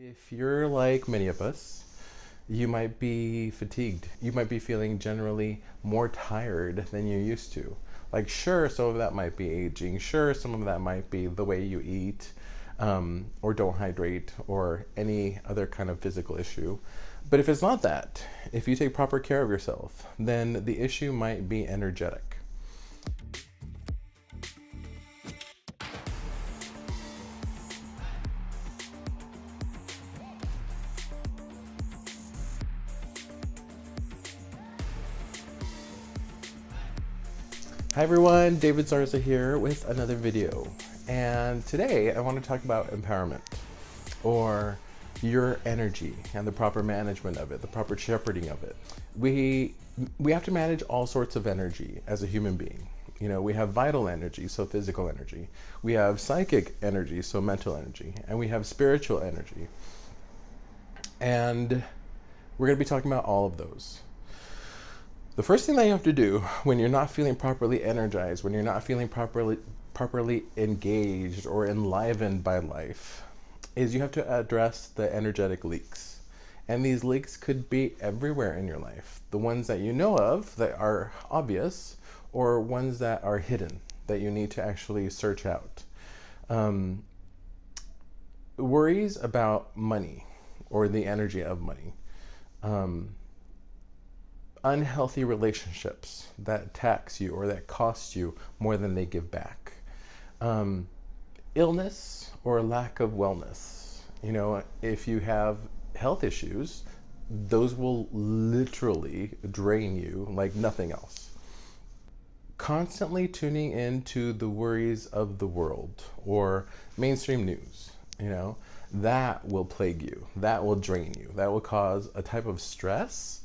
If you're like many of us, you might be fatigued. You might be feeling generally more tired than you used to. Like, sure, some of that might be aging. Sure, some of that might be the way you eat, or don't hydrate, or any other kind of physical issue. But if it's not that, if you take proper care of yourself, then the issue might be energetic. Hi everyone, David Zarza here with another video. And today I want to talk about empowerment, or your energy and the proper management of it, the proper shepherding of it. We have to manage all sorts of energy as a human being. You know, we have vital energy, so physical energy. We have psychic energy, so mental energy. And we have spiritual energy. And we're going to be talking about all of those. The first thing that you have to do when you're not feeling properly energized, when you're not feeling properly engaged or enlivened by life, is you have to address the energetic leaks. And these leaks could be everywhere in your life. The ones that you know of that are obvious, or ones that are hidden that you need to actually search out. Worries about money or the energy of money. Unhealthy relationships that tax you or that cost you more than they give back. Illness or lack of wellness. You know, if you have health issues, those will literally drain you like nothing else. Constantly tuning into the worries of the world or mainstream news, you know, that will plague you, that will drain you, that will cause a type of stress.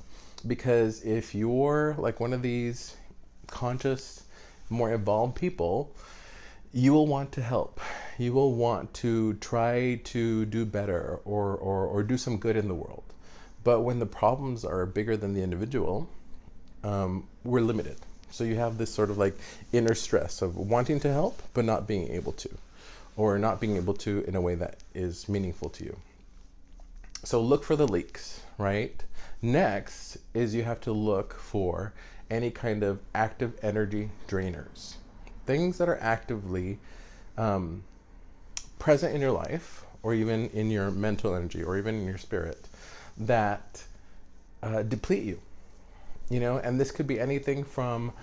Because if you're like one of these conscious, more evolved people, you will want to help. You will want to try to do better or do some good in the world. But when the problems are bigger than the individual, we're limited. So you have this sort of like inner stress of wanting to help, but not being able to, or not being able to in a way that is meaningful to you. So look for the leaks, right? Next is you have to look for any kind of active energy drainers. Things that are actively present in your life, or even in your mental energy, or even in your spirit, that deplete you. You know, and this could be anything from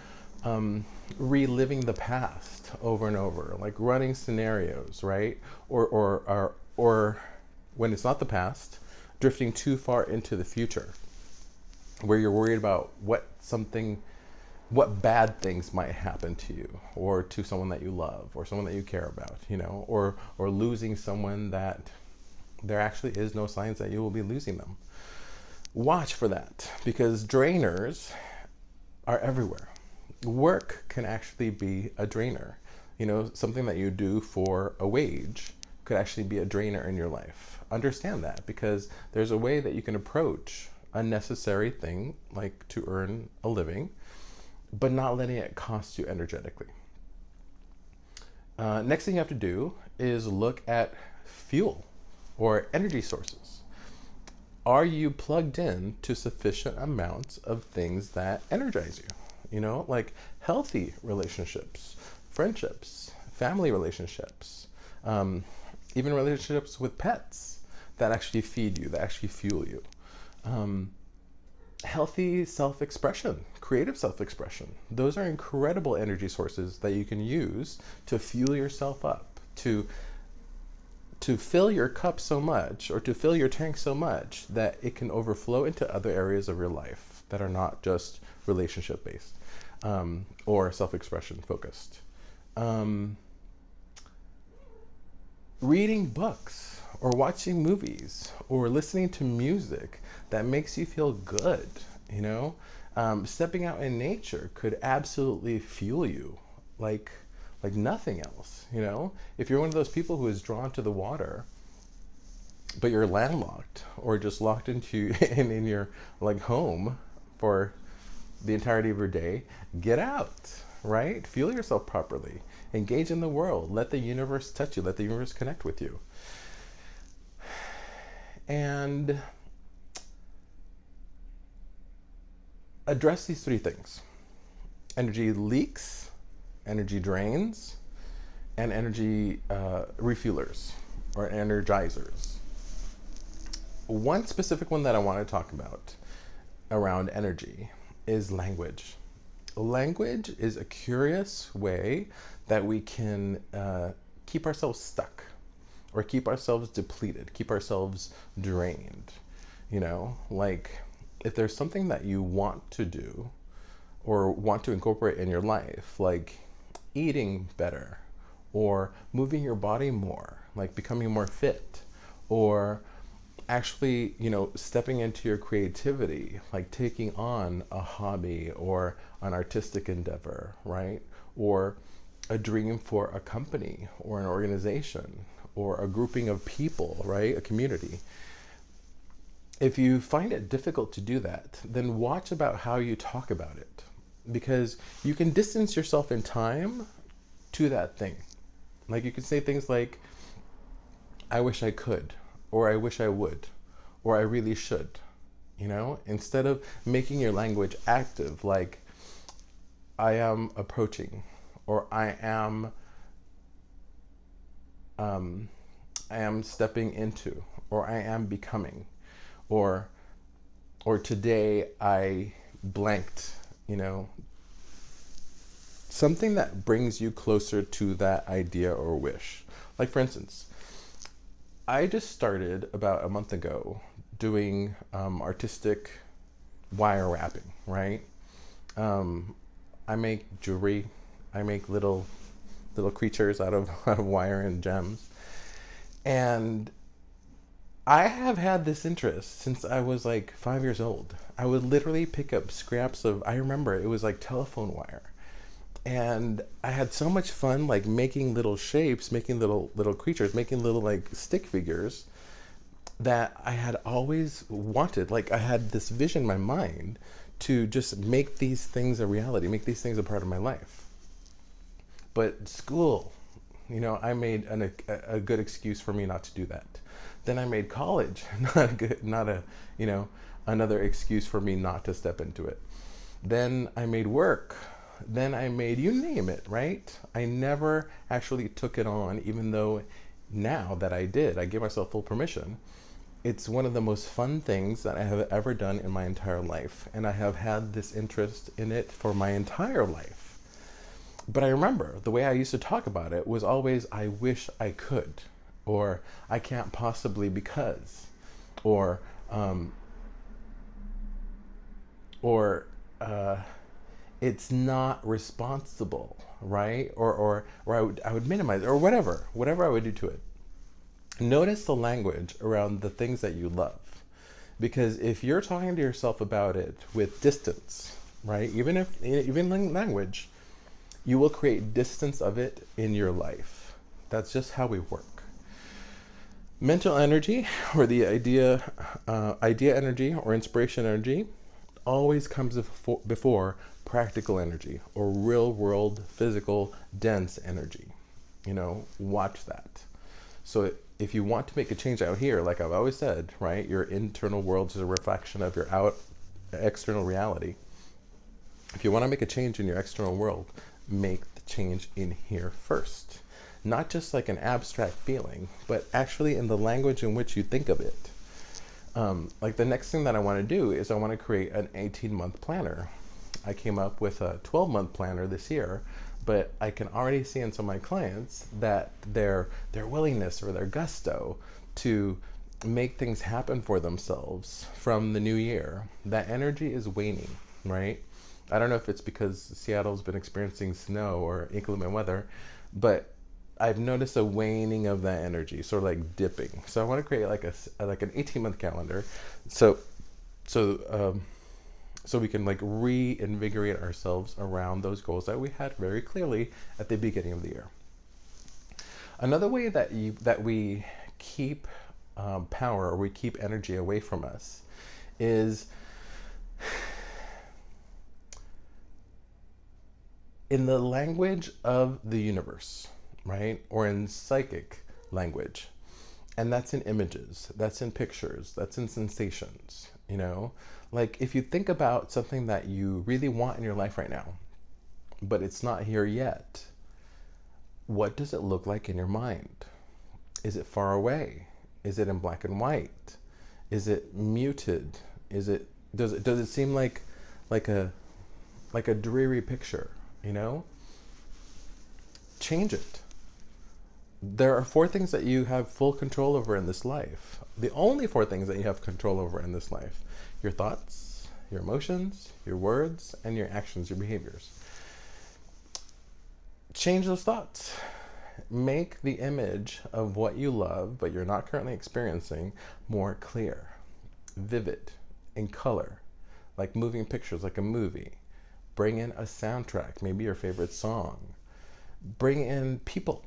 reliving the past over and over, like running scenarios, right? Or when it's not the past, drifting too far into the future, where you're worried about what bad things might happen to you or to someone that you love or someone that you care about, you know, or losing someone that there actually is no signs that you will be losing them. Watch for that, because drainers are everywhere. Work can actually be a drainer. You know, something that you do for a wage could actually be a drainer in your life. Understand that, because there's a way that you can approach a necessary thing, like to earn a living, but not letting it cost you energetically. Next thing you have to do is look at fuel or energy sources. Are you plugged in to sufficient amounts of things that energize you? You know, like healthy relationships, friendships, family relationships, even relationships with pets that actually feed you, that actually fuel you. Healthy self-expression, creative self-expression. Those are incredible energy sources that you can use to fuel yourself up, to fill your cup so much, or to fill your tank so much that it can overflow into other areas of your life that are not just relationship based, or self-expression focused. Reading books or watching movies or listening to music that makes you feel good, you know? Stepping out in nature could absolutely fuel you like nothing else, you know? If you're one of those people who is drawn to the water, but you're landlocked or just locked into in your like home for the entirety of your day, get out, right? Fuel yourself properly. Engage in the world. Let the universe touch you. Let the universe connect with you. and address these three things: energy leaks, energy drains, and energy refuelers or energizers. One specific one that I want to talk about around energy is language. Language is a curious way that we can keep ourselves stuck or keep ourselves depleted, keep ourselves drained. You know, like if there's something that you want to do or want to incorporate in your life, like eating better or moving your body more, like becoming more fit, or actually, you know, stepping into your creativity, like taking on a hobby or an artistic endeavor, right? Or a dream for a company or an organization or a grouping of people, right? A community. If you find it difficult to do that, then watch about how you talk about it, because you can distance yourself in time to that thing. Like you can say things like, I wish I could, or I wish I would, or I really should, you know, instead of making your language active, like I am approaching, or I am stepping into, or I am becoming, or today I blanked, you know, something that brings you closer to that idea or wish. Like for instance, I just started about a month ago doing artistic wire wrapping, right? I make jewelry. I make little creatures out of wire and gems. And I have had this interest since I was like 5 years old. I would literally pick up scraps of, I remember it was like telephone wire. And I had so much fun like making little shapes, making little creatures, making little like stick figures that I had always wanted. Like I had this vision in my mind to just make these things a reality, make these things a part of my life. But school, you know, I made a good excuse for me not to do that. Then I made college you know, another excuse for me not to step into it. Then I made work. Then I made, you name it, right? I never actually took it on, even though now that I did, I give myself full permission. It's one of the most fun things that I have ever done in my entire life. And I have had this interest in it for my entire life. But I remember the way I used to talk about it was always, I wish I could, or I can't possibly because, or it's not responsible, right? Or I would minimize it, or whatever I would do to it. Notice the language around the things that you love. Because if you're talking to yourself about it with distance, right? Even in language, you will create distance of it in your life. That's just how we work. Mental energy, or the idea energy or inspiration energy, always comes before practical energy or real world, physical, dense energy. You know, watch that. So if you want to make a change out here, like I've always said, right, your internal world is a reflection of your external reality. If you want to make a change in your external world, make the change in here first. Not just like an abstract feeling, but actually in the language in which you think of it. Like the next thing that I want to do is I want to create an 18-month planner. I came up with a 12-month planner this year, but I can already see in some of my clients that their willingness or their gusto to make things happen for themselves from the new year, that energy is waning, right? I don't know if it's because Seattle's been experiencing snow or inclement weather, but I've noticed a waning of that energy, sort of like dipping. So I want to create like an 18-month calendar, so we can like reinvigorate ourselves around those goals that we had very clearly at the beginning of the year. Another way that we keep power, or we keep energy away from us, is in the language of the universe, right? Or in psychic language. And that's in images, that's in pictures, that's in sensations, you know? Like if you think about something that you really want in your life right now, but it's not here yet, what does it look like in your mind? Is it far away? Is it in black and white? Is it muted? Does it seem like a dreary picture, you know? Change it. There are 4 things that you have full control over in this life. The only 4 things that you have control over in this life: your thoughts, your emotions, your words, and your actions, your behaviors. Change those thoughts. Make the image of what you love, but you're not currently experiencing, more clear, vivid, in color, like moving pictures, like a movie. Bring in a soundtrack, maybe your favorite song. Bring in people,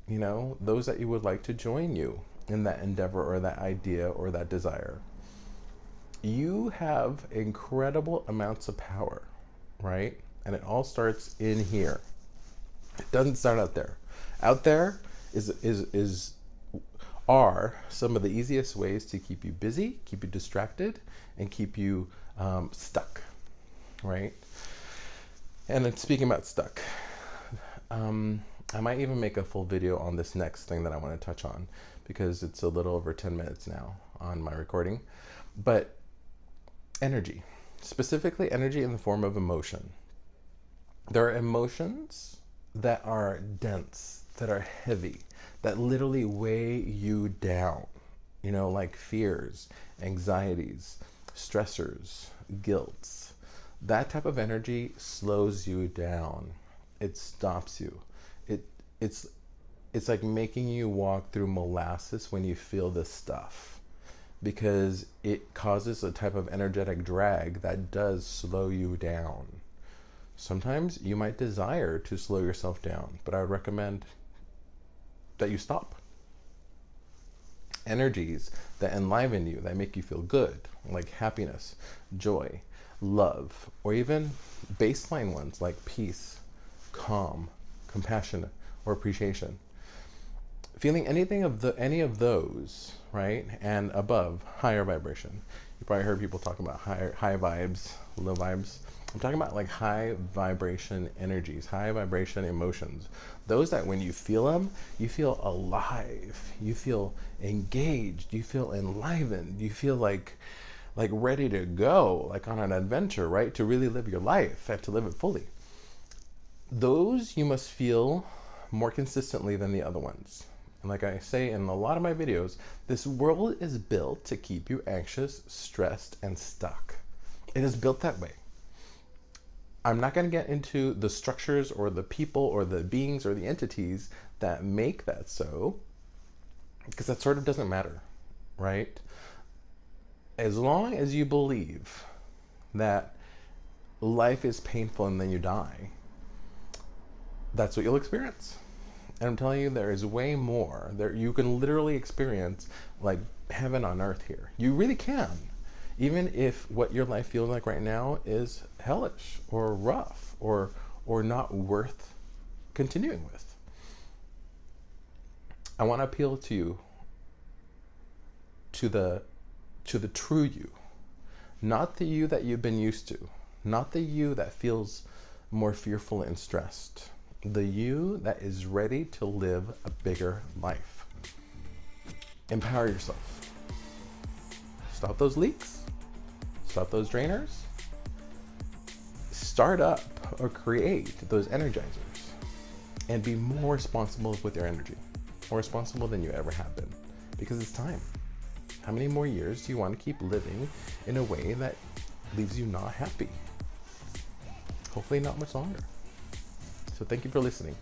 you know, those that you would like to join you in that endeavor or that idea or that desire. You have incredible amounts of power, right? And it all starts in here. It doesn't start out there. Out there are some of the easiest ways to keep you busy, keep you distracted, and keep you stuck, right? And then speaking about stuck, I might even make a full video on this next thing that I want to touch on, because it's a little over 10 minutes now on my recording. But energy, specifically energy in the form of emotion. There are emotions that are dense, that are heavy, that literally weigh you down, you know, like fears, anxieties, stressors, guilt. That type of energy slows you down. It stops you. It's like making you walk through molasses when you feel this stuff, because it causes a type of energetic drag that does slow you down. Sometimes you might desire to slow yourself down, but I would recommend that you stop. Energies that enliven you, that make you feel good, like happiness, joy, love, or even baseline ones like peace, calm, compassion, or appreciation. Feeling any of those, right, and above, higher vibration. You probably heard people talk about high vibes, low vibes. I'm talking about like high vibration energies, high vibration emotions. Those that when you feel them, you feel alive, you feel engaged, you feel enlivened, you feel like ready to go, like on an adventure, right? To really live your life and to live it fully. Those you must feel more consistently than the other ones. And like I say in a lot of my videos, this world is built to keep you anxious, stressed, and stuck. It is built that way. I'm not going to get into the structures or the people or the beings or the entities that make that so, because that sort of doesn't matter, right? As long as you believe that life is painful and then you die, that's what you'll experience. And I'm telling you, there is way more. There, you can literally experience like heaven on earth here. You really can. Even if what your life feels like right now is hellish or rough or not worth continuing with. I want to appeal to you, to the true you, not the you that you've been used to, not the you that feels more fearful and stressed, the you that is ready to live a bigger life. Empower yourself. Stop those leaks. Stop those drainers. Start up or create those energizers and be more responsible with your energy, more responsible than you ever have been, because it's time. How many more years do you want to keep living in a way that leaves you not happy? Hopefully not much longer. So thank you for listening.